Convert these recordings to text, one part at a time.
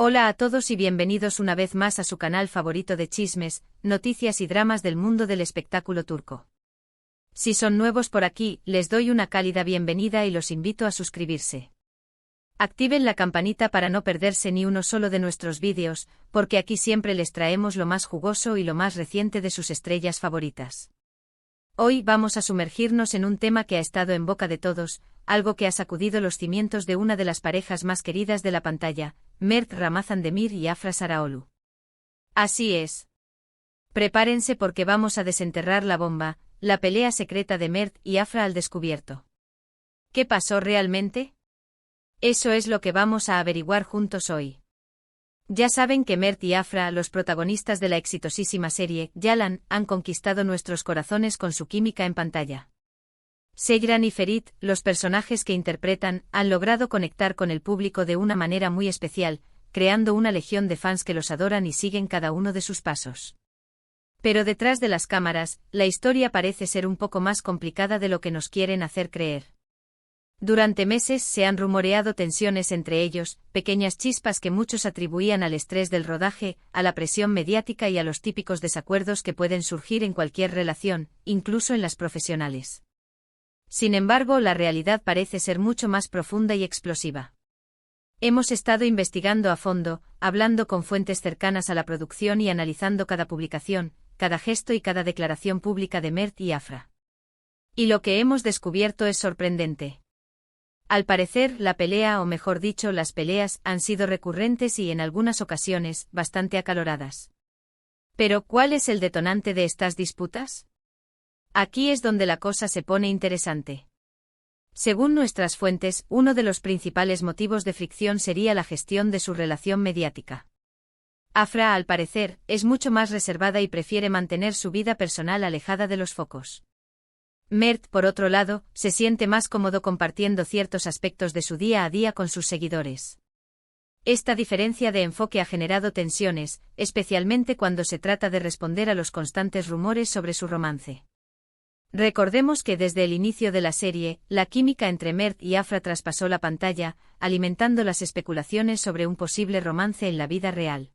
Hola a todos y bienvenidos una vez más a su canal favorito de chismes, noticias y dramas del mundo del espectáculo turco. Si son nuevos por aquí, les doy una cálida bienvenida y los invito a suscribirse. Activen la campanita para no perderse ni uno solo de nuestros vídeos, porque aquí siempre les traemos lo más jugoso y lo más reciente de sus estrellas favoritas. Hoy vamos a sumergirnos en un tema que ha estado en boca de todos, algo que ha sacudido los cimientos de una de las parejas más queridas de la pantalla, Mert Ramazan-Demir y Afra Sarıoğlu. Así es. Prepárense porque vamos a desenterrar la bomba, la pelea secreta de Mert y Afra al descubierto. ¿Qué pasó realmente? Eso es lo que vamos a averiguar juntos hoy. Ya saben que Mert y Afra, los protagonistas de la exitosísima serie Yalan, han conquistado nuestros corazones con su química en pantalla. Seyran y Ferit, los personajes que interpretan, han logrado conectar con el público de una manera muy especial, creando una legión de fans que los adoran y siguen cada uno de sus pasos. Pero detrás de las cámaras, la historia parece ser un poco más complicada de lo que nos quieren hacer creer. Durante meses se han rumoreado tensiones entre ellos, pequeñas chispas que muchos atribuían al estrés del rodaje, a la presión mediática y a los típicos desacuerdos que pueden surgir en cualquier relación, incluso en las profesionales. Sin embargo, la realidad parece ser mucho más profunda y explosiva. Hemos estado investigando a fondo, hablando con fuentes cercanas a la producción y analizando cada publicación, cada gesto y cada declaración pública de Mert y Afra. Y lo que hemos descubierto es sorprendente. Al parecer, la pelea o mejor dicho, las peleas, han sido recurrentes y en algunas ocasiones, bastante acaloradas. Pero, ¿cuál es el detonante de estas disputas? Aquí es donde la cosa se pone interesante. Según nuestras fuentes, uno de los principales motivos de fricción sería la gestión de su relación mediática. Afra, al parecer, es mucho más reservada y prefiere mantener su vida personal alejada de los focos. Mert, por otro lado, se siente más cómodo compartiendo ciertos aspectos de su día a día con sus seguidores. Esta diferencia de enfoque ha generado tensiones, especialmente cuando se trata de responder a los constantes rumores sobre su romance. Recordemos que desde el inicio de la serie, la química entre Mert y Afra traspasó la pantalla, alimentando las especulaciones sobre un posible romance en la vida real.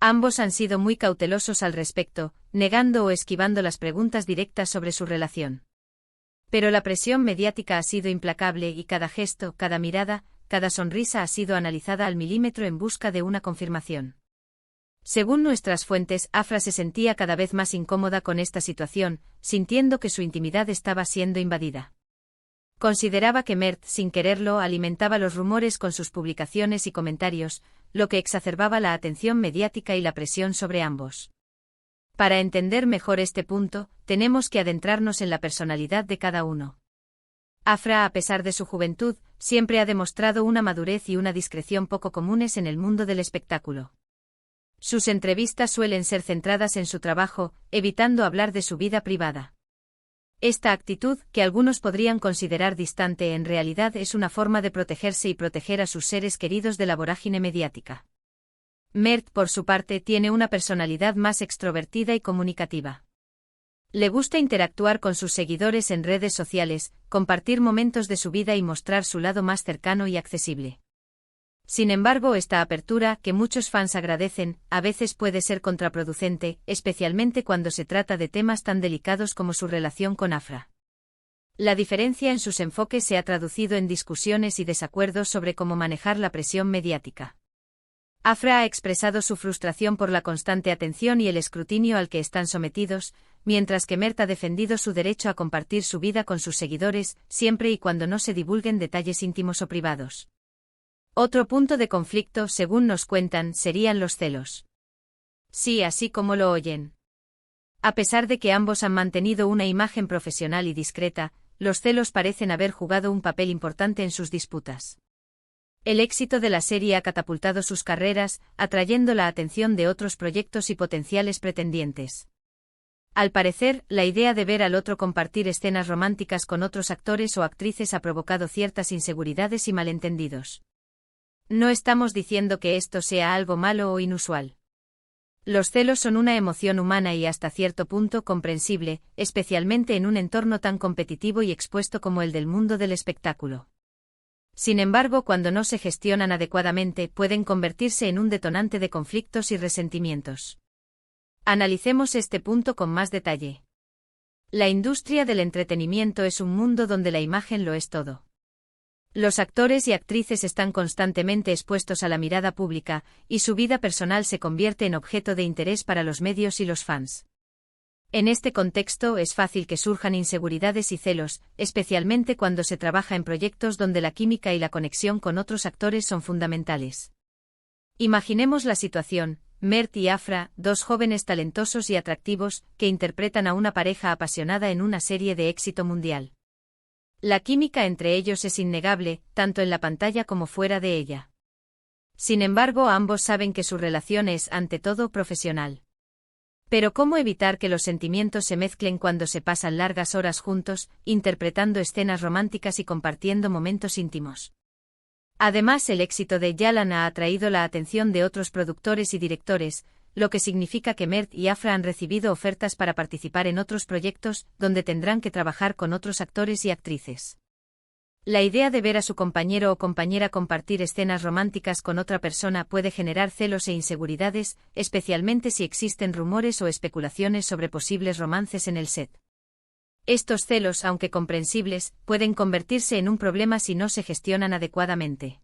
Ambos han sido muy cautelosos al respecto, negando o esquivando las preguntas directas sobre su relación. Pero la presión mediática ha sido implacable y cada gesto, cada mirada, cada sonrisa ha sido analizada al milímetro en busca de una confirmación. Según nuestras fuentes, Afra se sentía cada vez más incómoda con esta situación, sintiendo que su intimidad estaba siendo invadida. Consideraba que Mert, sin quererlo, alimentaba los rumores con sus publicaciones y comentarios, lo que exacerbaba la atención mediática y la presión sobre ambos. Para entender mejor este punto, tenemos que adentrarnos en la personalidad de cada uno. Afra, a pesar de su juventud, siempre ha demostrado una madurez y una discreción poco comunes en el mundo del espectáculo. Sus entrevistas suelen ser centradas en su trabajo, evitando hablar de su vida privada. Esta actitud, que algunos podrían considerar distante, en realidad es una forma de protegerse y proteger a sus seres queridos de la vorágine mediática. Mert, por su parte, tiene una personalidad más extrovertida y comunicativa. Le gusta interactuar con sus seguidores en redes sociales, compartir momentos de su vida y mostrar su lado más cercano y accesible. Sin embargo, esta apertura, que muchos fans agradecen, a veces puede ser contraproducente, especialmente cuando se trata de temas tan delicados como su relación con Afra. La diferencia en sus enfoques se ha traducido en discusiones y desacuerdos sobre cómo manejar la presión mediática. Afra ha expresado su frustración por la constante atención y el escrutinio al que están sometidos, mientras que Mert ha defendido su derecho a compartir su vida con sus seguidores, siempre y cuando no se divulguen detalles íntimos o privados. Otro punto de conflicto, según nos cuentan, serían los celos. Sí, así como lo oyen. A pesar de que ambos han mantenido una imagen profesional y discreta, los celos parecen haber jugado un papel importante en sus disputas. El éxito de la serie ha catapultado sus carreras, atrayendo la atención de otros proyectos y potenciales pretendientes. Al parecer, la idea de ver al otro compartir escenas románticas con otros actores o actrices ha provocado ciertas inseguridades y malentendidos. No estamos diciendo que esto sea algo malo o inusual. Los celos son una emoción humana y hasta cierto punto comprensible, especialmente en un entorno tan competitivo y expuesto como el del mundo del espectáculo. Sin embargo, cuando no se gestionan adecuadamente, pueden convertirse en un detonante de conflictos y resentimientos. Analicemos este punto con más detalle. La industria del entretenimiento es un mundo donde la imagen lo es todo. Los actores y actrices están constantemente expuestos a la mirada pública, y su vida personal se convierte en objeto de interés para los medios y los fans. En este contexto es fácil que surjan inseguridades y celos, especialmente cuando se trabaja en proyectos donde la química y la conexión con otros actores son fundamentales. Imaginemos la situación: Mert y Afra, dos jóvenes talentosos y atractivos, que interpretan a una pareja apasionada en una serie de éxito mundial. La química entre ellos es innegable, tanto en la pantalla como fuera de ella. Sin embargo, ambos saben que su relación es, ante todo, profesional. Pero ¿cómo evitar que los sentimientos se mezclen cuando se pasan largas horas juntos, interpretando escenas románticas y compartiendo momentos íntimos? Además, el éxito de Yalan ha atraído la atención de otros productores y directores, lo que significa que Mert y Afra han recibido ofertas para participar en otros proyectos, donde tendrán que trabajar con otros actores y actrices. La idea de ver a su compañero o compañera compartir escenas románticas con otra persona puede generar celos e inseguridades, especialmente si existen rumores o especulaciones sobre posibles romances en el set. Estos celos, aunque comprensibles, pueden convertirse en un problema si no se gestionan adecuadamente.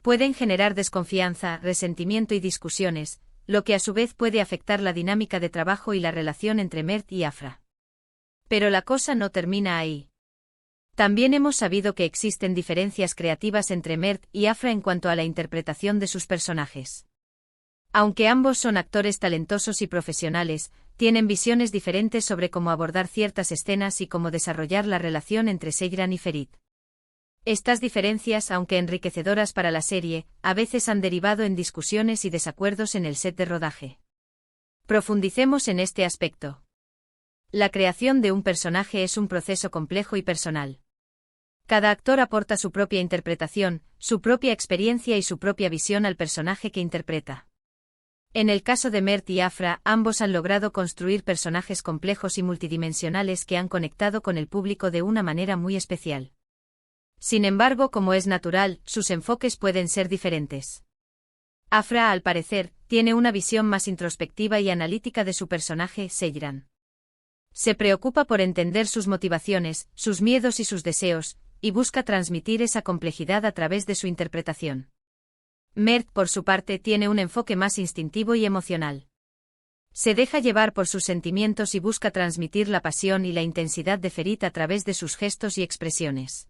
Pueden generar desconfianza, resentimiento y discusiones, lo que a su vez puede afectar la dinámica de trabajo y la relación entre Mert y Afra. Pero la cosa no termina ahí. También hemos sabido que existen diferencias creativas entre Mert y Afra en cuanto a la interpretación de sus personajes. Aunque ambos son actores talentosos y profesionales, tienen visiones diferentes sobre cómo abordar ciertas escenas y cómo desarrollar la relación entre Seyran y Ferit. Estas diferencias, aunque enriquecedoras para la serie, a veces han derivado en discusiones y desacuerdos en el set de rodaje. Profundicemos en este aspecto. La creación de un personaje es un proceso complejo y personal. Cada actor aporta su propia interpretación, su propia experiencia y su propia visión al personaje que interpreta. En el caso de Mert y Afra, ambos han logrado construir personajes complejos y multidimensionales que han conectado con el público de una manera muy especial. Sin embargo, como es natural, sus enfoques pueden ser diferentes. Afra, al parecer, tiene una visión más introspectiva y analítica de su personaje, Seyran. Se preocupa por entender sus motivaciones, sus miedos y sus deseos, y busca transmitir esa complejidad a través de su interpretación. Mert, por su parte, tiene un enfoque más instintivo y emocional. Se deja llevar por sus sentimientos y busca transmitir la pasión y la intensidad de Ferit a través de sus gestos y expresiones.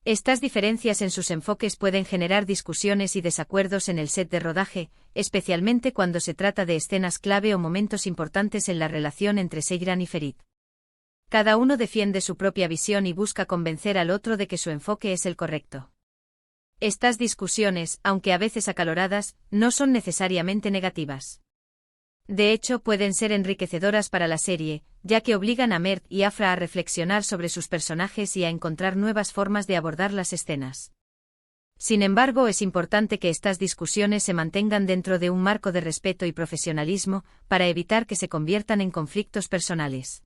Estas diferencias en sus enfoques pueden generar discusiones y desacuerdos en el set de rodaje, especialmente cuando se trata de escenas clave o momentos importantes en la relación entre Seyran y Ferit. Cada uno defiende su propia visión y busca convencer al otro de que su enfoque es el correcto. Estas discusiones, aunque a veces acaloradas, no son necesariamente negativas. De hecho, pueden ser enriquecedoras para la serie, ya que obligan a Mert y Afra a reflexionar sobre sus personajes y a encontrar nuevas formas de abordar las escenas. Sin embargo, es importante que estas discusiones se mantengan dentro de un marco de respeto y profesionalismo, para evitar que se conviertan en conflictos personales.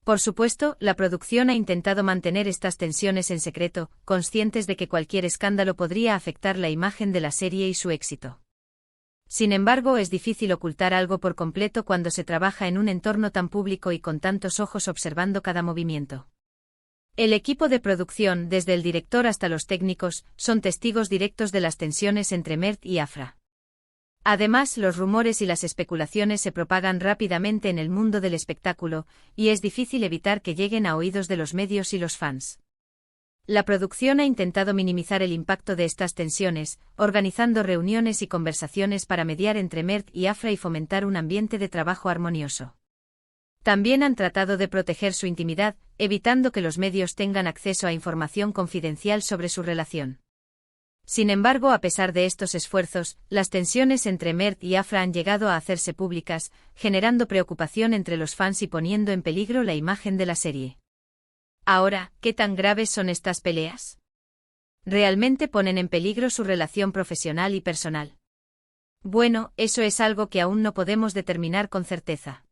Por supuesto, la producción ha intentado mantener estas tensiones en secreto, conscientes de que cualquier escándalo podría afectar la imagen de la serie y su éxito. Sin embargo, es difícil ocultar algo por completo cuando se trabaja en un entorno tan público y con tantos ojos observando cada movimiento. El equipo de producción, desde el director hasta los técnicos, son testigos directos de las tensiones entre Mert y Afra. Además, los rumores y las especulaciones se propagan rápidamente en el mundo del espectáculo, y es difícil evitar que lleguen a oídos de los medios y los fans. La producción ha intentado minimizar el impacto de estas tensiones, organizando reuniones y conversaciones para mediar entre Mert y Afra y fomentar un ambiente de trabajo armonioso. También han tratado de proteger su intimidad, evitando que los medios tengan acceso a información confidencial sobre su relación. Sin embargo, a pesar de estos esfuerzos, las tensiones entre Mert y Afra han llegado a hacerse públicas, generando preocupación entre los fans y poniendo en peligro la imagen de la serie. Ahora, ¿qué tan graves son estas peleas? ¿Realmente ponen en peligro su relación profesional y personal? Bueno, eso es algo que aún no podemos determinar con certeza.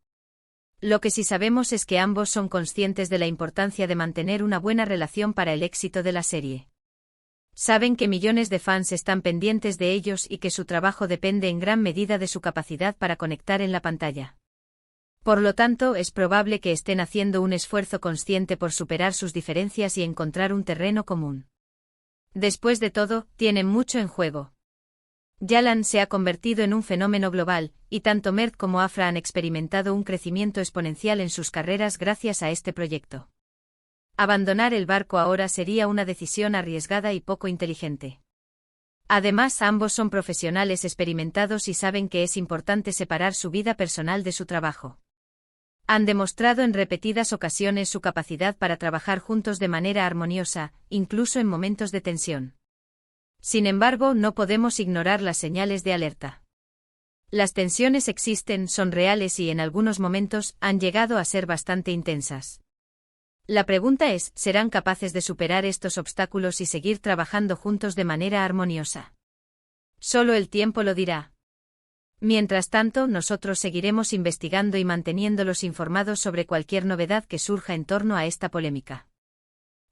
Lo que sí sabemos es que ambos son conscientes de la importancia de mantener una buena relación para el éxito de la serie. Saben que millones de fans están pendientes de ellos y que su trabajo depende en gran medida de su capacidad para conectar en la pantalla. Por lo tanto, es probable que estén haciendo un esfuerzo consciente por superar sus diferencias y encontrar un terreno común. Después de todo, tienen mucho en juego. Yalan se ha convertido en un fenómeno global, y tanto Mert como Afra han experimentado un crecimiento exponencial en sus carreras gracias a este proyecto. Abandonar el barco ahora sería una decisión arriesgada y poco inteligente. Además, ambos son profesionales experimentados y saben que es importante separar su vida personal de su trabajo. Han demostrado en repetidas ocasiones su capacidad para trabajar juntos de manera armoniosa, incluso en momentos de tensión. Sin embargo, no podemos ignorar las señales de alerta. Las tensiones existen, son reales y en algunos momentos han llegado a ser bastante intensas. La pregunta es, ¿serán capaces de superar estos obstáculos y seguir trabajando juntos de manera armoniosa? Solo el tiempo lo dirá. Mientras tanto, nosotros seguiremos investigando y manteniéndolos informados sobre cualquier novedad que surja en torno a esta polémica.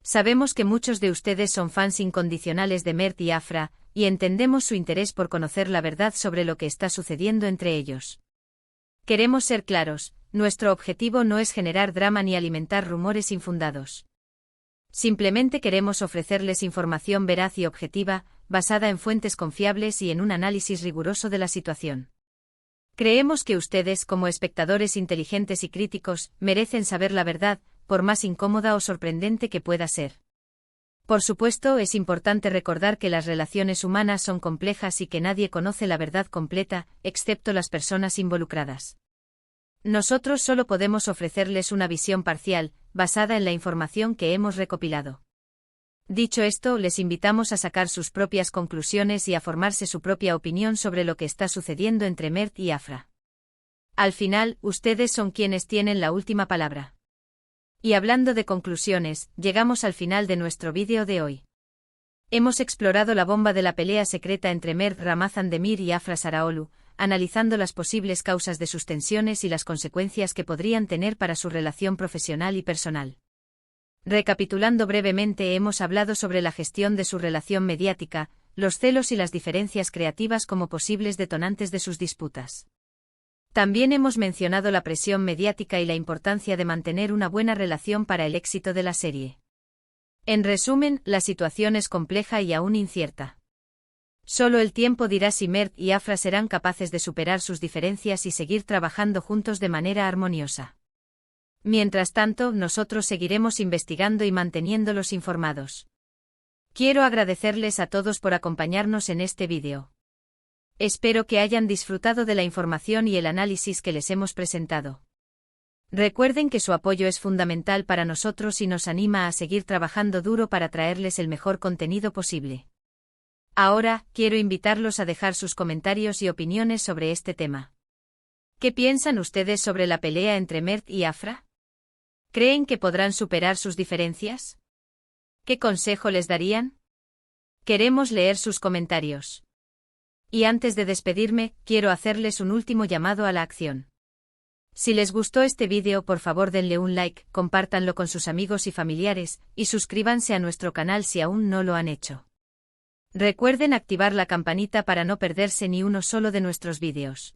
Sabemos que muchos de ustedes son fans incondicionales de Mert y Afra, y entendemos su interés por conocer la verdad sobre lo que está sucediendo entre ellos. Queremos ser claros, nuestro objetivo no es generar drama ni alimentar rumores infundados. Simplemente queremos ofrecerles información veraz y objetiva, basada en fuentes confiables y en un análisis riguroso de la situación. Creemos que ustedes, como espectadores inteligentes y críticos, merecen saber la verdad, por más incómoda o sorprendente que pueda ser. Por supuesto, es importante recordar que las relaciones humanas son complejas y que nadie conoce la verdad completa, excepto las personas involucradas. Nosotros solo podemos ofrecerles una visión parcial, basada en la información que hemos recopilado. Dicho esto, les invitamos a sacar sus propias conclusiones y a formarse su propia opinión sobre lo que está sucediendo entre Mert y Afra. Al final, ustedes son quienes tienen la última palabra. Y hablando de conclusiones, llegamos al final de nuestro vídeo de hoy. Hemos explorado la bomba de la pelea secreta entre Mert Ramazan Demir y Afra Saraolu, analizando las posibles causas de sus tensiones y las consecuencias que podrían tener para su relación profesional y personal. Recapitulando brevemente, hemos hablado sobre la gestión de su relación mediática, los celos y las diferencias creativas como posibles detonantes de sus disputas. También hemos mencionado la presión mediática y la importancia de mantener una buena relación para el éxito de la serie. En resumen, la situación es compleja y aún incierta. Solo el tiempo dirá si Mert y Afra serán capaces de superar sus diferencias y seguir trabajando juntos de manera armoniosa. Mientras tanto, nosotros seguiremos investigando y manteniéndolos informados. Quiero agradecerles a todos por acompañarnos en este vídeo. Espero que hayan disfrutado de la información y el análisis que les hemos presentado. Recuerden que su apoyo es fundamental para nosotros y nos anima a seguir trabajando duro para traerles el mejor contenido posible. Ahora, quiero invitarlos a dejar sus comentarios y opiniones sobre este tema. ¿Qué piensan ustedes sobre la pelea entre Mert y Afra? ¿Creen que podrán superar sus diferencias? ¿Qué consejo les darían? Queremos leer sus comentarios. Y antes de despedirme, quiero hacerles un último llamado a la acción. Si les gustó este vídeo, por favor denle un like, compártanlo con sus amigos y familiares, y suscríbanse a nuestro canal si aún no lo han hecho. Recuerden activar la campanita para no perderse ni uno solo de nuestros vídeos.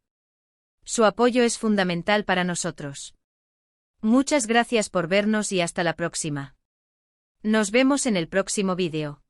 Su apoyo es fundamental para nosotros. Muchas gracias por vernos y hasta la próxima. Nos vemos en el próximo vídeo.